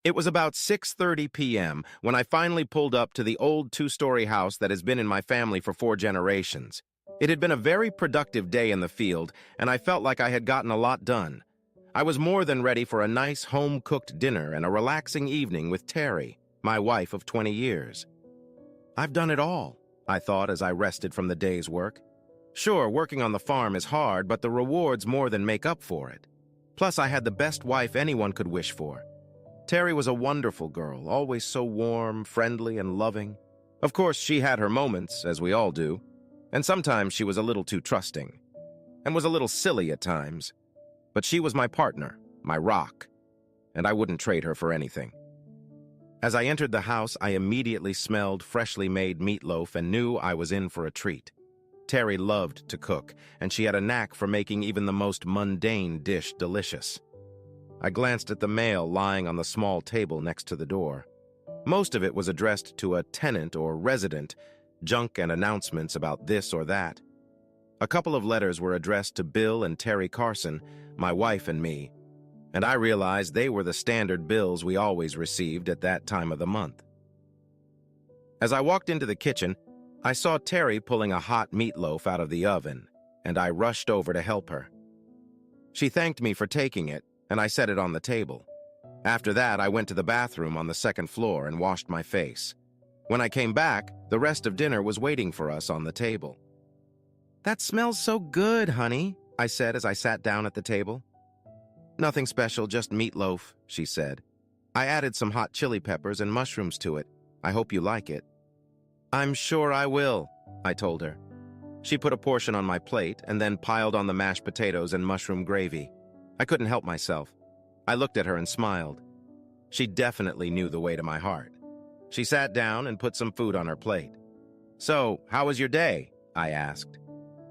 It was about 6:30 p.m. when I finally pulled up to the old two-story house that has been in my family for 4 generations. It had been a very productive day in the field, and I felt like I had gotten a lot done. I was more than ready for a nice home-cooked dinner and a relaxing evening with Terry, my wife of 20 years. I've done it all, I thought as I rested from the day's work. Sure, working on the farm is hard, but the rewards more than make up for it. Plus, I had the best wife anyone could wish for. Terry was a wonderful girl, always so warm, friendly, and loving. Of course, she had her moments, as we all do, and sometimes she was a little too trusting, and was a little silly at times. But she was my partner, my rock, and I wouldn't trade her for anything. As I entered the house, I immediately smelled freshly made meatloaf and knew I was in for a treat. Terry loved to cook, and she had a knack for making even the most mundane dish delicious. I glanced at the mail lying on the small table next to the door. Most of it was addressed to a tenant or resident, junk and announcements about this or that. A couple of letters were addressed to Bill and Terry Carson, my wife and me, and I realized they were the standard bills we always received at that time of the month. As I walked into the kitchen, I saw Terry pulling a hot meatloaf out of the oven, and I rushed over to help her. She thanked me for taking it, and I set it on the table. After that, I went to the bathroom on the second floor and washed my face. When I came back, the rest of dinner was waiting for us on the table. "That smells so good, honey," I said as I sat down at the table. "Nothing special, just meatloaf," she said. "I added some hot chili peppers and mushrooms to it. I hope you like it." "I'm sure I will," I told her. She put a portion on my plate and then piled on the mashed potatoes and mushroom gravy. I couldn't help myself. I looked at her and smiled. She definitely knew the way to my heart. She sat down and put some food on her plate. "So, how was your day?" I asked.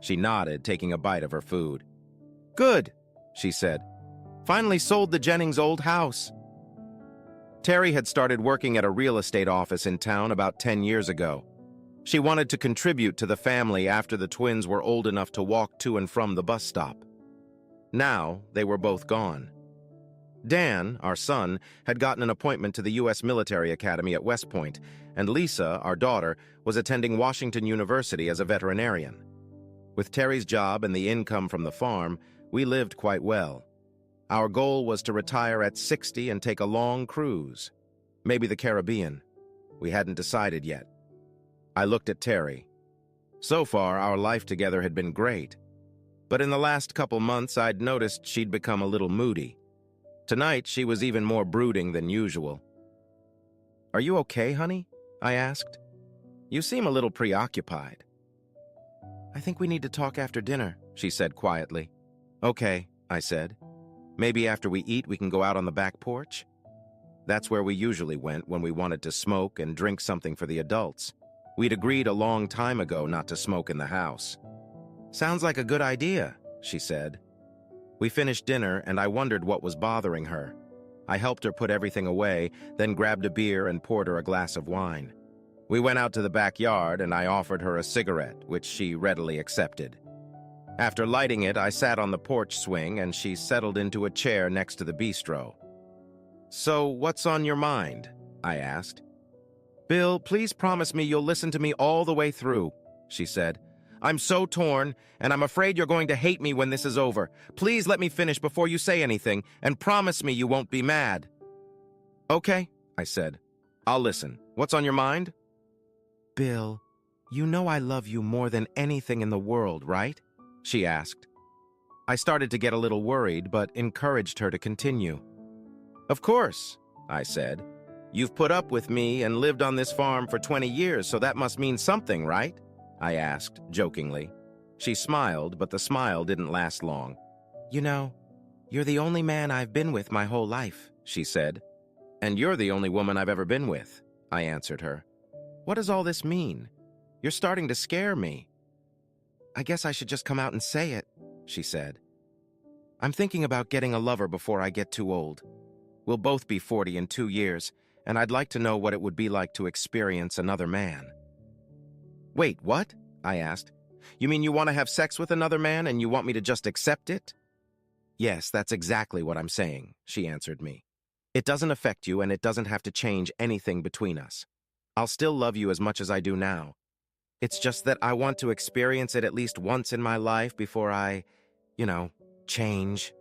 She nodded, taking a bite of her food. "Good," she said. "Finally sold the Jennings old house." Terry had started working at a real estate office in town about 10 years ago. She wanted to contribute to the family after the twins were old enough to walk to and from the bus stop. Now, they were both gone. Dan, our son, had gotten an appointment to the U.S. Military Academy at West Point, and Lisa, our daughter, was attending Washington University as a veterinarian. With Terry's job and the income from the farm, we lived quite well. Our goal was to retire at 60 and take a long cruise. Maybe the Caribbean. We hadn't decided yet. I looked at Terry. So far, our life together had been great. But in the last couple months, I'd noticed she'd become a little moody. Tonight, she was even more brooding than usual. "Are you okay, honey?" I asked. "You seem a little preoccupied." "I think we need to talk after dinner," she said quietly. "Okay," I said. "Maybe after we eat, we can go out on the back porch?" That's where we usually went when we wanted to smoke and drink something for the adults. We'd agreed a long time ago not to smoke in the house. "Sounds like a good idea," she said. We finished dinner, and I wondered what was bothering her. I helped her put everything away, then grabbed a beer and poured her a glass of wine. We went out to the backyard, and I offered her a cigarette, which she readily accepted. After lighting it, I sat on the porch swing, and she settled into a chair next to the bistro. "So, what's on your mind?" I asked. "Bill, please promise me you'll listen to me all the way through," she said. "I'm so torn, and I'm afraid you're going to hate me when this is over. Please let me finish before you say anything, and promise me you won't be mad." "Okay," I said. "I'll listen. What's on your mind?" "Bill, you know I love you more than anything in the world, right?" she asked. I started to get a little worried, but encouraged her to continue. "Of course," I said. "You've put up with me and lived on this farm for 20 years, so that must mean something, right?" I asked, jokingly. She smiled, but the smile didn't last long. "You know, you're the only man I've been with my whole life," she said. "And you're the only woman I've ever been with," I answered her. "What does all this mean? You're starting to scare me." "I guess I should just come out and say it," she said. "I'm thinking about getting a lover before I get too old. We'll both be 40 in 2 years, and I'd like to know what it would be like to experience another man." "Wait, what?" I asked. "You mean you want to have sex with another man and you want me to just accept it?" "Yes, that's exactly what I'm saying," she answered me. It doesn't affect you, and it doesn't have to change anything between us. I'll still love you as much as I do now. It's just that I want to experience it at least once in my life before I, change.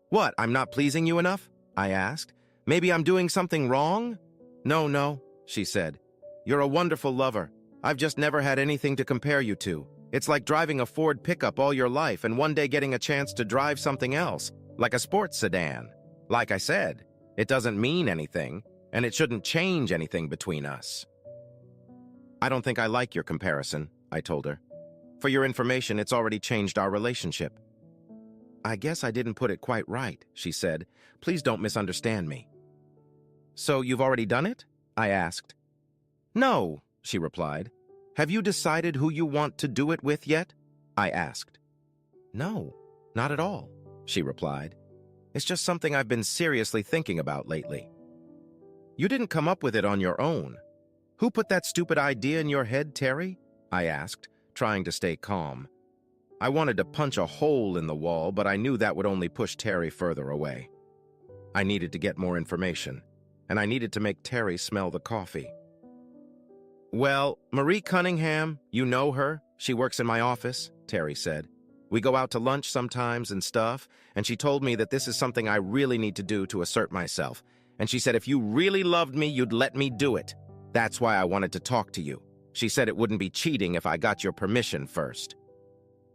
What, I'm not pleasing you enough? I asked. Maybe I'm doing something wrong? No, she said. You're a wonderful lover. I've just never had anything to compare you to. It's like driving a Ford pickup all your life and one day getting a chance to drive something else, like a sports sedan. Like I said, it doesn't mean anything, and it shouldn't change anything between us. I don't think I like your comparison, I told her. For your information, it's already changed our relationship. I guess I didn't put it quite right, she said. Please don't misunderstand me. So you've already done it? I asked. No, she replied. Have you decided who you want to do it with yet? I asked. No, not at all, she replied. It's just something I've been seriously thinking about lately. You didn't come up with it on your own. Who put that stupid idea in your head, Terry? I asked, trying to stay calm. I wanted to punch a hole in the wall, but I knew that would only push Terry further away. I needed to get more information, and I needed to make Terry smell the coffee. Well, Marie Cunningham, you know her? She works in my office, Terry said. We go out to lunch sometimes and stuff, and she told me that this is something I really need to do to assert myself. And she said if you really loved me, you'd let me do it. That's why I wanted to talk to you. She said it wouldn't be cheating if I got your permission first.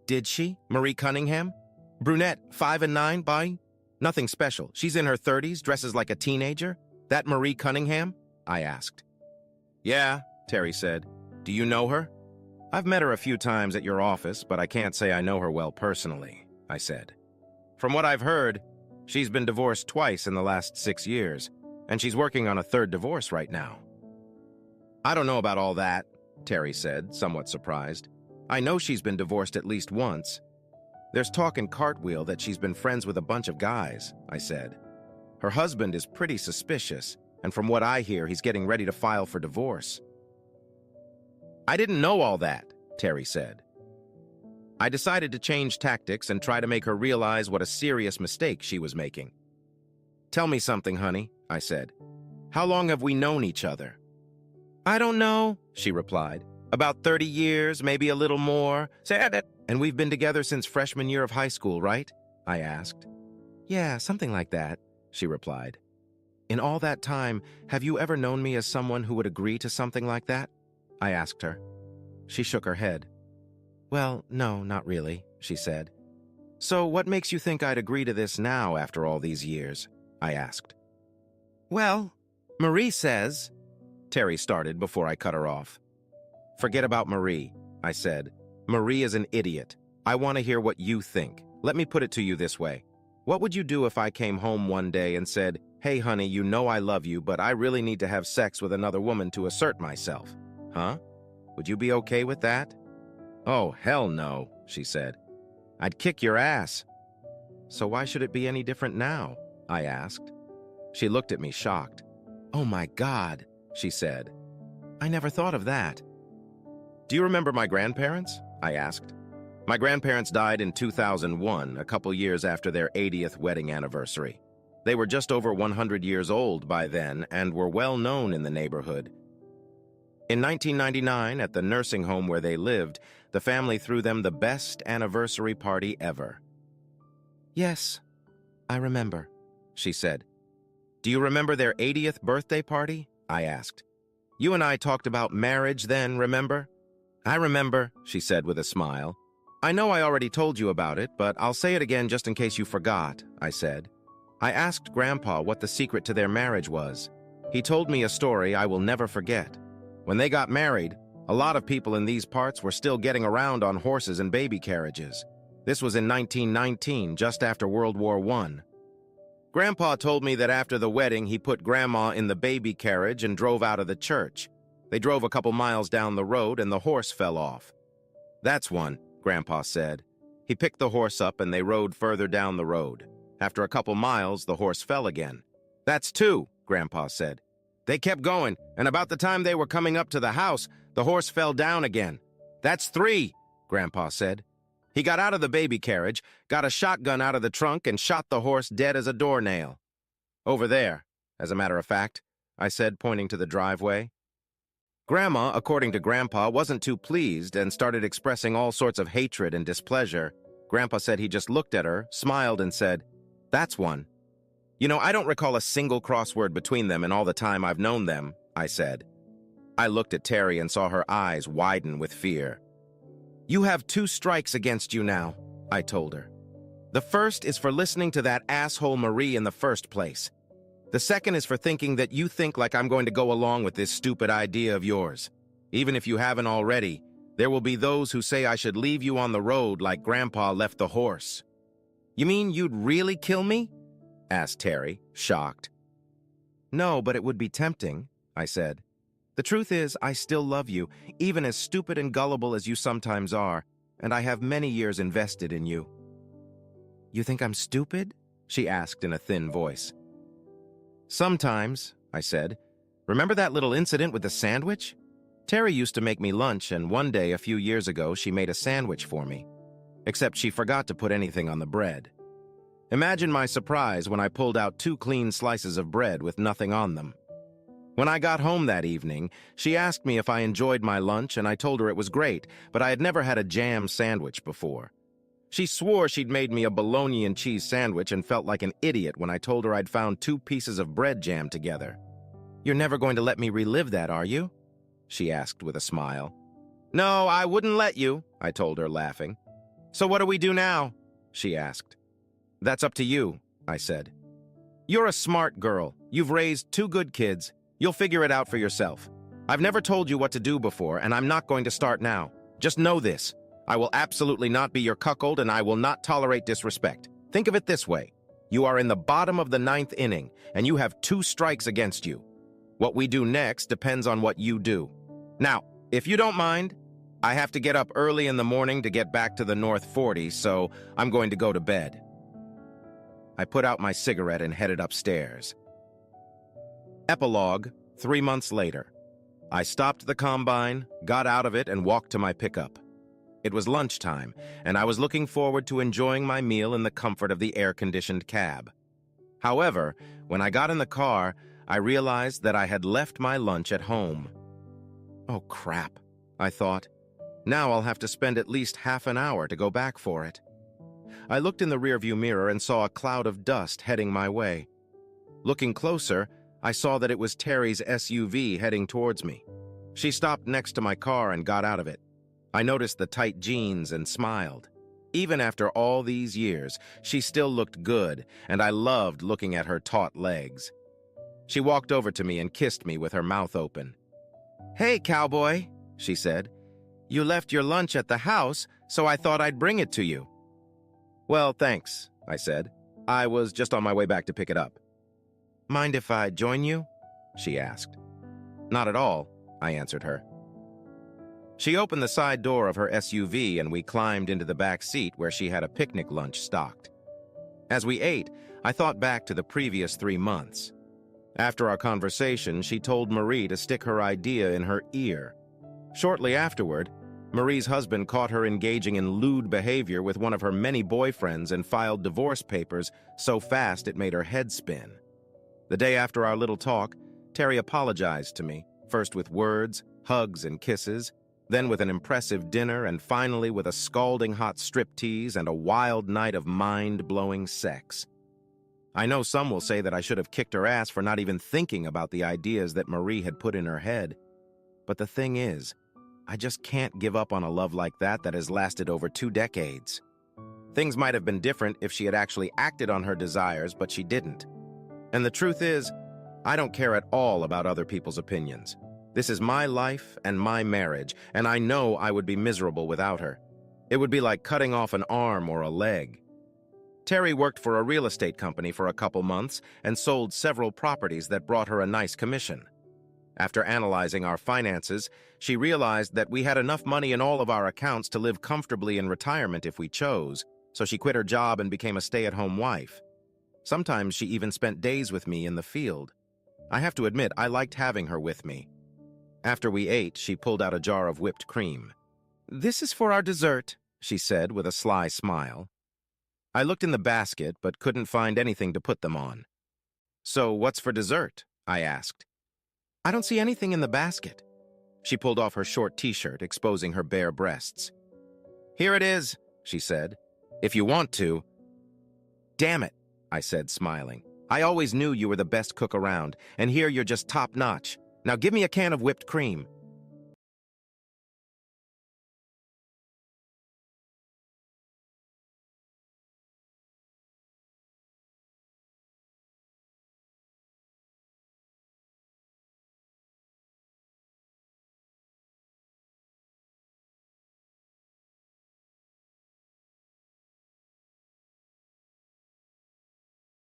Did she? Marie Cunningham? Brunette, 5 and 9, bye? Nothing special. She's in her 30s, dresses like a teenager. That Marie Cunningham? I asked. Yeah, Terry said. Do you know her? I've met her a few times at your office, but I can't say I know her well personally, I said. From what I've heard, she's been divorced twice in the last 6 years, and she's working on a third divorce right now. I don't know about all that, Terry said, somewhat surprised. I know she's been divorced at least once. There's talk in Cartwheel that she's been friends with a bunch of guys, I said. Her husband is pretty suspicious, and from what I hear, he's getting ready to file for divorce. I didn't know all that, Terry said. I decided to change tactics and try to make her realize what a serious mistake she was making. Tell me something, honey, I said. How long have we known each other? I don't know, she replied. About 30 years, maybe a little more. And we've been together since freshman year of high school, right? I asked. Yeah, something like that, she replied. In all that time, have you ever known me as someone who would agree to something like that? I asked her. She shook her head. Well, no, not really, she said. So what makes you think I'd agree to this now after all these years? I asked. Well, Marie says... Terry started before I cut her off. Forget about Marie, I said. Marie is an idiot. I want to hear what you think. Let me put it to you this way. What would you do if I came home one day and said, hey, honey, you know I love you, but I really need to have sex with another woman to assert myself? Huh? Would you be okay with that? Oh, hell no, she said. I'd kick your ass. So why should it be any different now? I asked. She looked at me shocked. Oh my God, she said. I never thought of that. Do you remember my grandparents? I asked. My grandparents died in 2001, a couple years after their 80th wedding anniversary. They were just over 100 years old by then and were well known in the neighborhood. In 1999, at the nursing home where they lived, the family threw them the best anniversary party ever. Yes, I remember, she said. Do you remember their 80th birthday party? I asked. You and I talked about marriage then, remember? I remember, she said with a smile. I know I already told you about it, but I'll say it again just in case you forgot, I said. I asked Grandpa what the secret to their marriage was. He told me a story I will never forget. When they got married, a lot of people in these parts were still getting around on horses and baby carriages. This was in 1919, just after World War I. Grandpa told me that after the wedding, he put Grandma in the baby carriage and drove out of the church. They drove a couple miles down the road and the horse fell off. That's one, Grandpa said. He picked the horse up and they rode further down the road. After a couple miles, the horse fell again. That's two, Grandpa said. They kept going, and about the time they were coming up to the house, the horse fell down again. That's three, Grandpa said. He got out of the baby carriage, got a shotgun out of the trunk, and shot the horse dead as a doornail. Over there, as a matter of fact, I said, pointing to the driveway. Grandma, according to Grandpa, wasn't too pleased and started expressing all sorts of hatred and displeasure. Grandpa said he just looked at her, smiled, and said, "That's one." You know, I don't recall a single crossword between them in all the time I've known them, I said. I looked at Terry and saw her eyes widen with fear. You have 2 strikes against you now, I told her. The first is for listening to that asshole Marie in the first place. The second is for thinking that you think like I'm going to go along with this stupid idea of yours. Even if you haven't already, there will be those who say I should leave you on the road like Grandpa left the horse. You mean you'd really kill me? Asked Terry, shocked. No, but it would be tempting, I said. The truth is, I still love you, even as stupid and gullible as you sometimes are, and I have many years invested in you. You think I'm stupid? She asked in a thin voice. Sometimes, I said. Remember that little incident with the sandwich? Terry used to make me lunch, and one day a few years ago she made a sandwich for me. Except she forgot to put anything on the bread. Imagine my surprise when I pulled out 2 clean slices of bread with nothing on them. When I got home that evening, she asked me if I enjoyed my lunch, and I told her it was great, but I had never had a jam sandwich before. She swore she'd made me a bologna and cheese sandwich and felt like an idiot when I told her I'd found 2 pieces of bread jammed together. You're never going to let me relive that, are you? She asked with a smile. No, I wouldn't let you, I told her, laughing. So what do we do now? She asked. That's up to you, I said. You're a smart girl. You've raised 2 good kids. You'll figure it out for yourself. I've never told you what to do before, and I'm not going to start now. Just know this. I will absolutely not be your cuckold, and I will not tolerate disrespect. Think of it this way. You are in the bottom of the 9th inning, and you have 2 strikes against you. What we do next depends on what you do. Now, if you don't mind, I have to get up early in the morning to get back to the North 40, so I'm going to go to bed. I put out my cigarette and headed upstairs. Epilogue, 3 months later. I stopped the combine, got out of it, and walked to my pickup. It was lunchtime, and I was looking forward to enjoying my meal in the comfort of the air-conditioned cab. However, when I got in the car, I realized that I had left my lunch at home. Oh, crap, I thought. Now I'll have to spend at least half an hour to go back for it. I looked in the rearview mirror and saw a cloud of dust heading my way. Looking closer, I saw that it was Terry's SUV heading towards me. She stopped next to my car and got out of it. I noticed the tight jeans and smiled. Even after all these years, she still looked good, and I loved looking at her taut legs. She walked over to me and kissed me with her mouth open. Hey, cowboy, she said. You left your lunch at the house, so I thought I'd bring it to you. Well, thanks, I said. I was just on my way back to pick it up. Mind if I join you? She asked. Not at all, I answered her. She opened the side door of her SUV and we climbed into the back seat where she had a picnic lunch stocked. As we ate, I thought back to the previous 3 months. After our conversation, she told Marie to stick her idea in her ear. Shortly afterward, Marie's husband caught her engaging in lewd behavior with one of her many boyfriends and filed divorce papers so fast it made her head spin. The day after our little talk, Terry apologized to me, first with words, hugs, and kisses, then with an impressive dinner, and finally with a scalding hot striptease and a wild night of mind-blowing sex. I know some will say that I should have kicked her ass for not even thinking about the ideas that Marie had put in her head. But the thing is, I just can't give up on a love like that has lasted over 2 decades. Things might have been different if she had actually acted on her desires, but she didn't. And the truth is, I don't care at all about other people's opinions. This is my life and my marriage, and I know I would be miserable without her. It would be like cutting off an arm or a leg. Terry worked for a real estate company for a couple months and sold several properties that brought her a nice commission. After analyzing our finances, she realized that we had enough money in all of our accounts to live comfortably in retirement if we chose, so she quit her job and became a stay-at-home wife. Sometimes she even spent days with me in the field. I have to admit, I liked having her with me. After we ate, she pulled out a jar of whipped cream. "This is for our dessert," she said with a sly smile. I looked in the basket, but couldn't find anything to put them on. So what's for dessert? I asked. I don't see anything in the basket. She pulled off her short t-shirt, exposing her bare breasts. Here it is, she said. If you want to. Damn it, I said, smiling. I always knew you were the best cook around, and here you're just top-notch. Now give me a can of whipped cream.